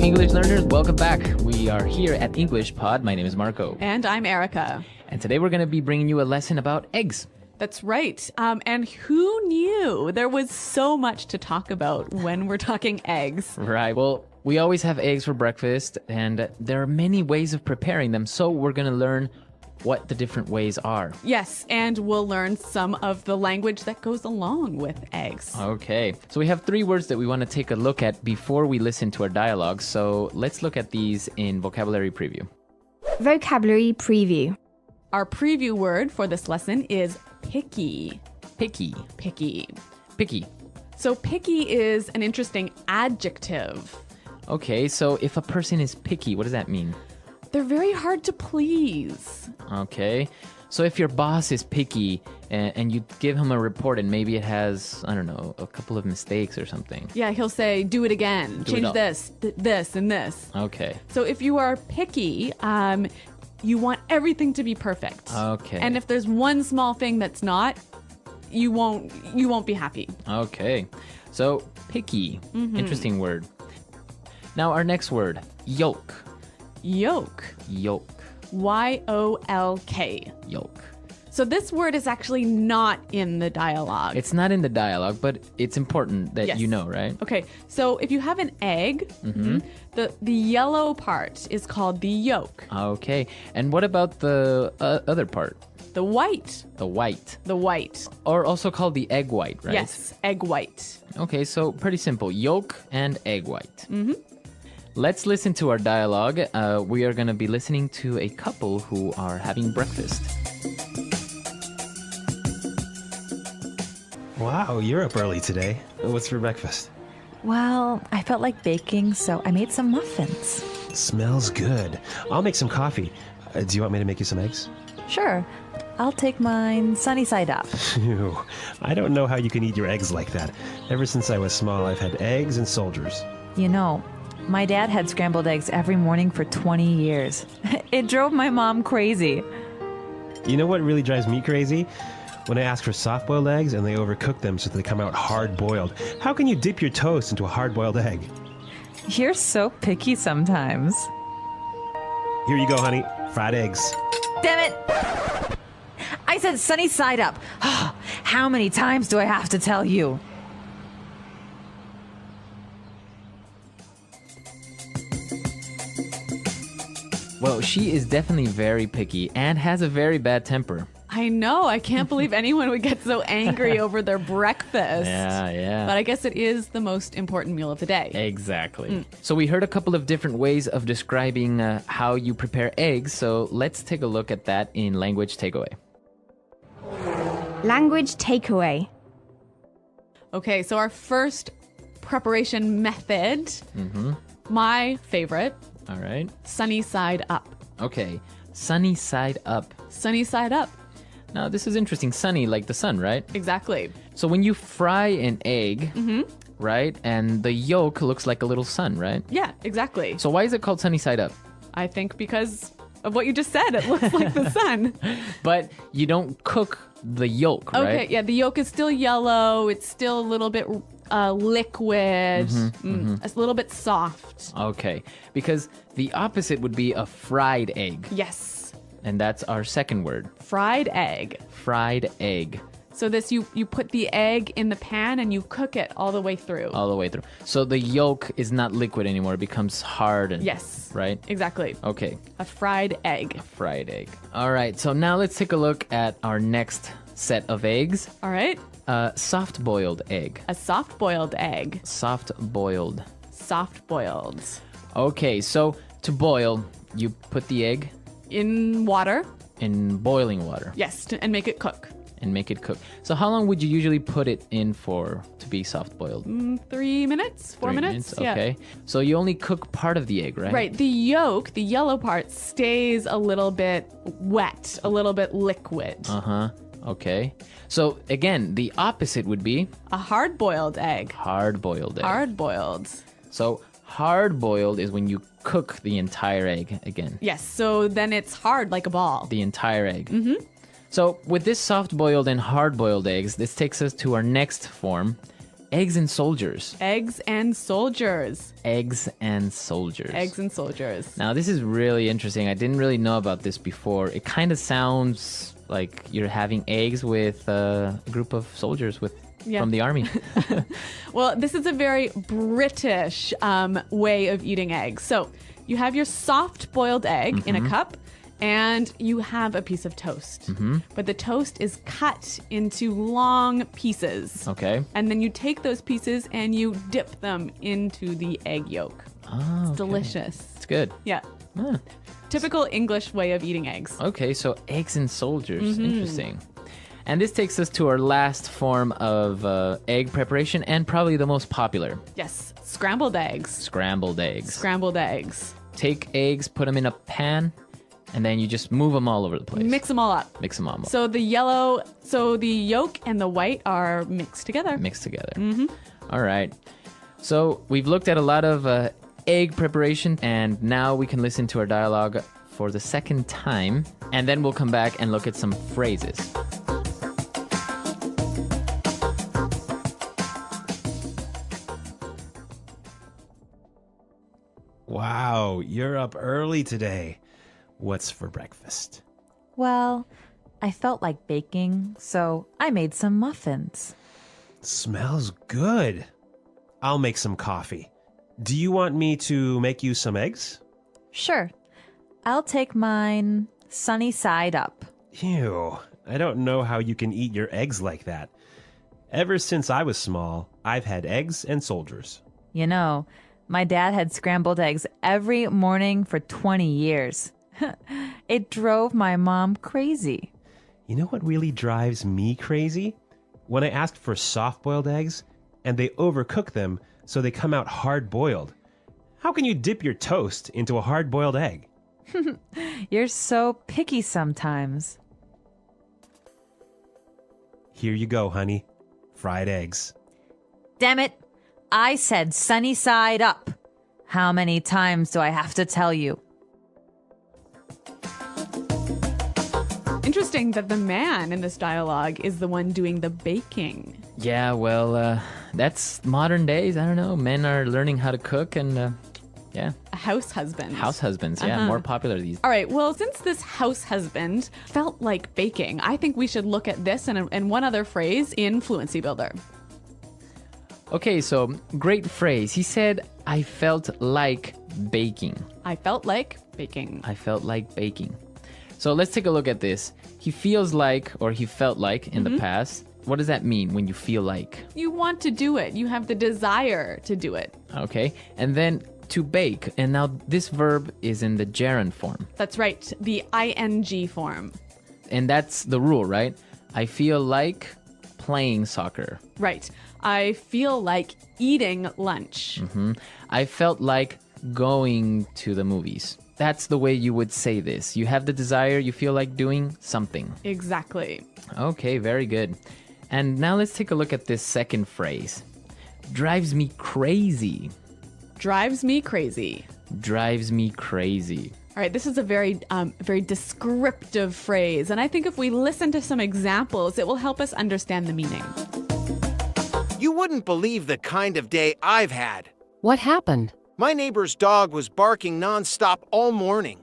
English learners, welcome back. We are here at English Pod. My name is Marco. And I'm Erica. And today we're going to be bringing you a lesson about eggs. That's right. And who knew there was so much to talk about when we're talking eggs? Right. Well, we always have eggs for breakfast, and there are many ways of preparing them. So we're going to learn what the different ways are. Yes, and we'll learn some of the language that goes along with eggs. Okay. So we have 3 words that we want to take a look at before we listen to our dialogue. So let's look at these in vocabulary preview. Vocabulary preview. Our preview word for this lesson is picky. Picky. Picky. Picky. So picky is an interesting adjective. Okay, so if a person is picky, what does that mean? They're very hard to please. Okay. So if your boss is picky and you give him a report and maybe it has, I don't know, a couple of mistakes or something. Yeah, he'll say, do it again. Change this, this, and this. Okay. So if you are picky, you want everything to be perfect. Okay. And if there's one small thing that's not, you won't be happy. Okay. So picky. Interesting word. Now our next word, yolk. Yolk. Yolk. Y-O-L-K. Yolk. So this word is actually not in the dialogue. It's not in the dialogue, but it's important that Yes. you know, right? Okay, so if you have an egg, the yellow part is called the yolk. Okay. And what about the other part? The white. The white. The white. Or also called the egg white, right? Yes, egg white. Okay, so pretty simple. Yolk and egg white. Let's listen to our dialogue. We are going to be listening to a couple who are having breakfast. Wow, you're up early today. What's for breakfast? Well, I felt like baking, so I made some muffins. Smells good. I'll make some coffee. Do you want me to make you some eggs? Sure, I'll take mine sunny side up. Phew, I don't know how you can eat your eggs like that. Ever since I was small, I've had eggs and soldiers. You know, my dad had scrambled eggs every morning for 20 years. It drove my mom crazy. You know what really drives me crazy? When I ask for soft-boiled eggs and they overcook them so they come out hard-boiled. How can you dip your toast into a hard-boiled egg? You're so picky sometimes. Here you go, honey. Fried eggs. Damn it! I said sunny side up. How many times do I have to tell you? Well, she is definitely very picky and has a very bad temper. I know. I can't believe anyone would get so angry over their breakfast. Yeah. But I guess it is the most important meal of the day. Exactly. So we heard a couple of different ways of describing how you prepare eggs. So let's take a look at that in language takeaway. Language takeaway. Okay, so our first preparation method, my favorite, All right. sunny side up. Okay. Sunny side up. Sunny side up. Now, this is interesting. Sunny, like the sun, right? Exactly. So when you fry an egg, right, and the yolk looks like a little sun, right? Yeah, exactly. So why is it called sunny side up? I think because of what you just said. It looks like the sun. But you don't cook the yolk, right? Okay, yeah, the yolk is still yellow. It's still a little bit liquid. It's a little bit soft. Okay. Because the opposite would be a fried egg. Yes. And that's our second word. Fried egg. Fried egg. So this, you put the egg in the pan and you cook it all the way through. All the way through. So the yolk is not liquid anymore. It becomes hard. And, Yes. Right? Exactly. Okay. A fried egg. Fried egg. All right. So now let's take a look at our next set of eggs. All right. Soft-boiled egg. A soft-boiled egg. Soft-boiled. Soft-boiled. Okay. So to boil, you put the egg In water. in boiling water Yes, and make it cook. and make it cook. So how long would you usually put it in for to be soft-boiled? 3 minutes? 4 3 minutes? Yeah. Okay. So you only cook part of the egg, right? Right. The yolk, the yellow part, stays a little bit wet, a little bit liquid. Uh-huh. Okay. So again, the opposite would be A hard-boiled egg. hard-boiled egg. Hard-boiled. So hard-boiled is when you cook the entire egg again. Yes, so then it's hard like a ball. The entire egg. So with this soft-boiled and hard-boiled eggs, this takes us to our next form, Eggs and soldiers. Eggs and soldiers. Eggs and soldiers. Eggs and soldiers. Now, this is really interesting. I didn't really know about this before. It kind of sounds like you're having eggs with a group of soldiers from the army. Well, this is a very British way of eating eggs. So you have your soft boiled egg in a cup, and you have a piece of toast. But the toast is cut into long pieces. Okay. And then you take those pieces and you dip them into the egg yolk. Oh, It's okay. delicious. It's good. Yeah. Ah. Typical English way of eating eggs. Okay, so eggs and soldiers. Interesting. And this takes us to our last form of egg preparation and probably the most popular. Yes. Scrambled eggs. Scrambled eggs. Scrambled eggs. Take eggs, put them in a pan, and then you just move them all over the place. Mix them all up. Mix them all up. So the yolk and the white are mixed together. Mixed together. All right. So we've looked at a lot of egg preparation, and now we can listen to our dialogue for the second time, and then we'll come back and look at some phrases. Wow, you're up early today. What's for breakfast? Well, I felt like baking, so I made some muffins. Smells good. I'll make some coffee. Do you want me to make you some eggs? Sure. I'll take mine sunny side up. Ew, I don't know how you can eat your eggs like that. Ever since I was small, I've had eggs and soldiers. You know, my dad had scrambled eggs every morning for 20 years. It drove my mom crazy. You know what really drives me crazy? When I asked for soft-boiled eggs, and they overcook them so they come out hard-boiled. How can you dip your toast into a hard-boiled egg? You're so picky sometimes. Here you go, honey. Fried eggs. Damn it! I said sunny side up. How many times do I have to tell you? Interesting that the man in this dialogue is the one doing the baking. Yeah, well, that's modern days. I don't know. Men are learning how to cook and, yeah. A house husband. House husbands, yeah, more popular these days. All right, well, since this house husband felt like baking, I think we should look at this and one other phrase in Fluency Builder. Okay, so great phrase. He said, I felt like baking. I felt like baking. I felt like baking. So let's take a look at this. He feels like, or he felt like in the past. What does that mean when you feel like? You want to do it. You have the desire to do it. Okay, and then to bake. And now this verb is in the gerund form. That's right, the ing form. And that's the rule, right? I feel like playing soccer. Right. I feel like eating lunch. I felt like going to the movies. That's the way you would say this. You have the desire, you feel like doing something. Exactly. Okay, very good. And now let's take a look at this second phrase. Drives me crazy. Drives me crazy. Drives me crazy. All right, this is a very descriptive phrase, and I think if we listen to some examples, it will help us understand the meaning. You wouldn't believe the kind of day I've had. What happened? My neighbor's dog was barking nonstop all morning.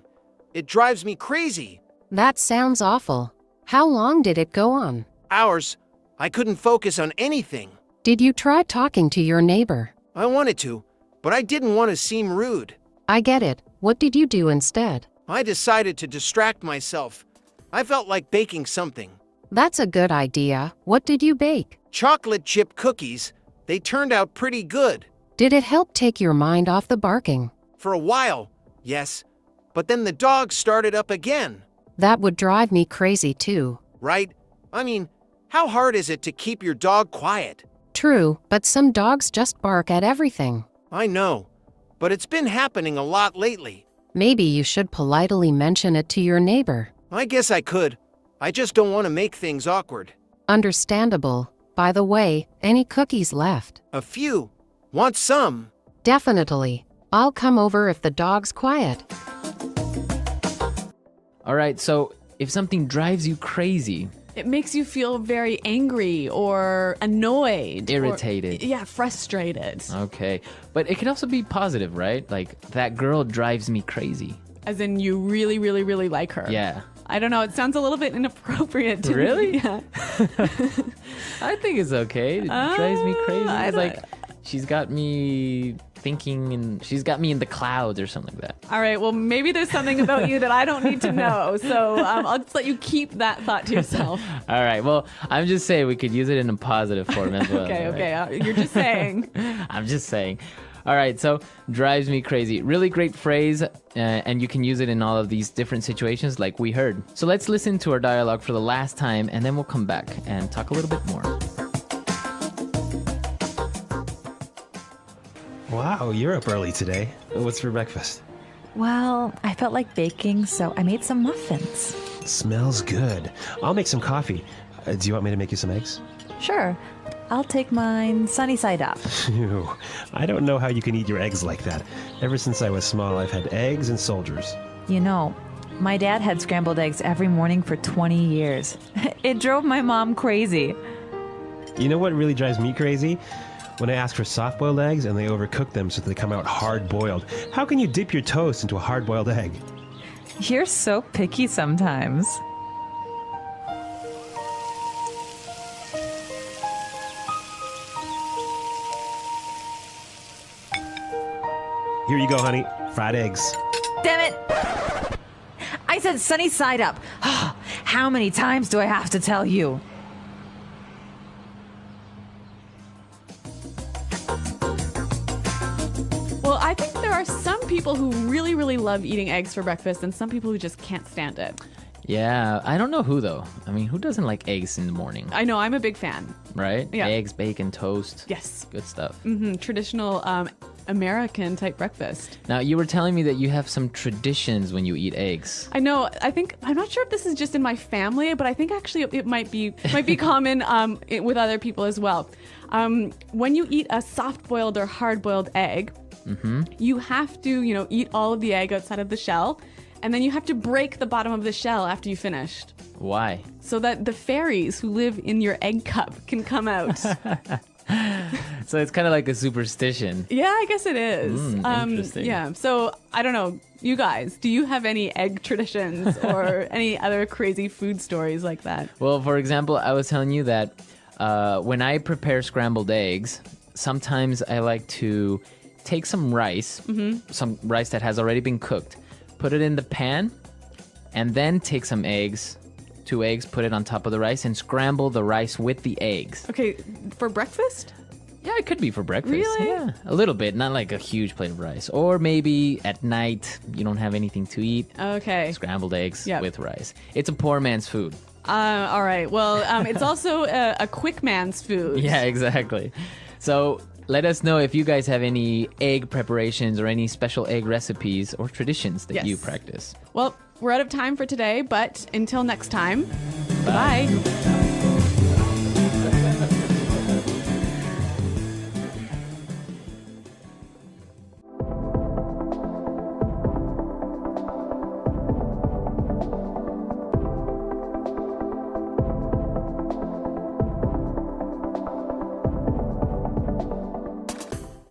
It drives me crazy. That sounds awful. How long did it go on? Hours. I couldn't focus on anything. Did you try talking to your neighbor? I wanted to, but I didn't want to seem rude. I get it. What did you do instead? I decided to distract myself. I felt like baking something. That's a good idea. What did you bake? Chocolate chip cookies. They turned out pretty good. Did it help take your mind off the barking? For a while, yes. But then the dog started up again. That would drive me crazy too. Right? I mean, how hard is it to keep your dog quiet? True, but some dogs just bark at everything. I know, but it's been happening a lot lately. Maybe you should politely mention it to your neighbor. I guess I could. I just don't want to make things awkward. Understandable. By the way, any cookies left? A few. Want some? Definitely. I'll come over if the dog's quiet. All right, so if something drives you crazy, it makes you feel very angry or annoyed. Irritated. Or, frustrated. Okay. But it can also be positive, right? Like, that girl drives me crazy. As in you really, really, really like her. Yeah. I don't know. It sounds a little bit inappropriate to Really? me. Yeah. I think it's okay. It drives me crazy. I It's don't- like, she's got me thinking, and she's got me in the clouds or something like that. All right. Well, maybe there's something about you that I don't need to know. So I'll just let you keep that thought to yourself. All right. Well, I'm just saying we could use it in a positive form as well. Okay. right? Okay. You're just saying. I'm just saying. All right, so drives me crazy. Really great phrase, and you can use it in all of these different situations like we heard. So let's listen to our dialogue for the last time, and then we'll come back and talk a little bit more. Wow, you're up early today. What's for breakfast? Well, I felt like baking, so I made some muffins. Smells good. I'll make some coffee. Do you want me to make you some eggs? Sure, I'll take mine sunny side up. Ew, I don't know how you can eat your eggs like that. Ever since I was small, I've had eggs and soldiers. You know, my dad had scrambled eggs every morning for 20 years. It drove my mom crazy. You know what really drives me crazy? When I ask for soft-boiled eggs and they overcook them so that they come out hard-boiled. How can you dip your toast into a hard-boiled egg? You're so picky sometimes. Here you go, honey. Fried eggs. Damn it! I said sunny side up. How many times do I have to tell you? Well, I think there are some people who really, really love eating eggs for breakfast and some people who just can't stand it. Yeah, I don't know who, though. I mean, who doesn't like eggs in the morning, I know, I'm a big fan. right? Yeah. Eggs, bacon, toast. Yes. Good stuff. Traditional American type breakfast. Now, you were telling me that you have some traditions when you eat eggs. I know. I'm not sure if this is just in my family, but I think actually it might be common with other people as well. When you eat a soft-boiled or hard-boiled egg, you have to, eat all of the egg outside of the shell, and then you have to break the bottom of the shell after you finished, Why? so that the fairies who live in your egg cup can come out. So it's kind of like a superstition. Yeah, I guess it is. Interesting. Yeah. So I don't know. You guys, do you have any egg traditions or any other crazy food stories like that? Well, for example, I was telling you that when I prepare scrambled eggs, sometimes I like to take some rice, some rice that has already been cooked, put it in the pan, and then take some eggs, 2 eggs, put it on top of the rice, and scramble the rice with the eggs. Okay, for breakfast? Yeah, it could be for breakfast. Really? Yeah, a little bit, not like a huge plate of rice. Or maybe at night, you don't have anything to eat. Okay. Scrambled eggs Yep. with rice. It's a poor man's food. All right. Well, it's also a quick man's food. Yeah, exactly. So let us know if you guys have any egg preparations or any special egg recipes or traditions that Yes. you practice. Well, we're out of time for today, but until next time, bye.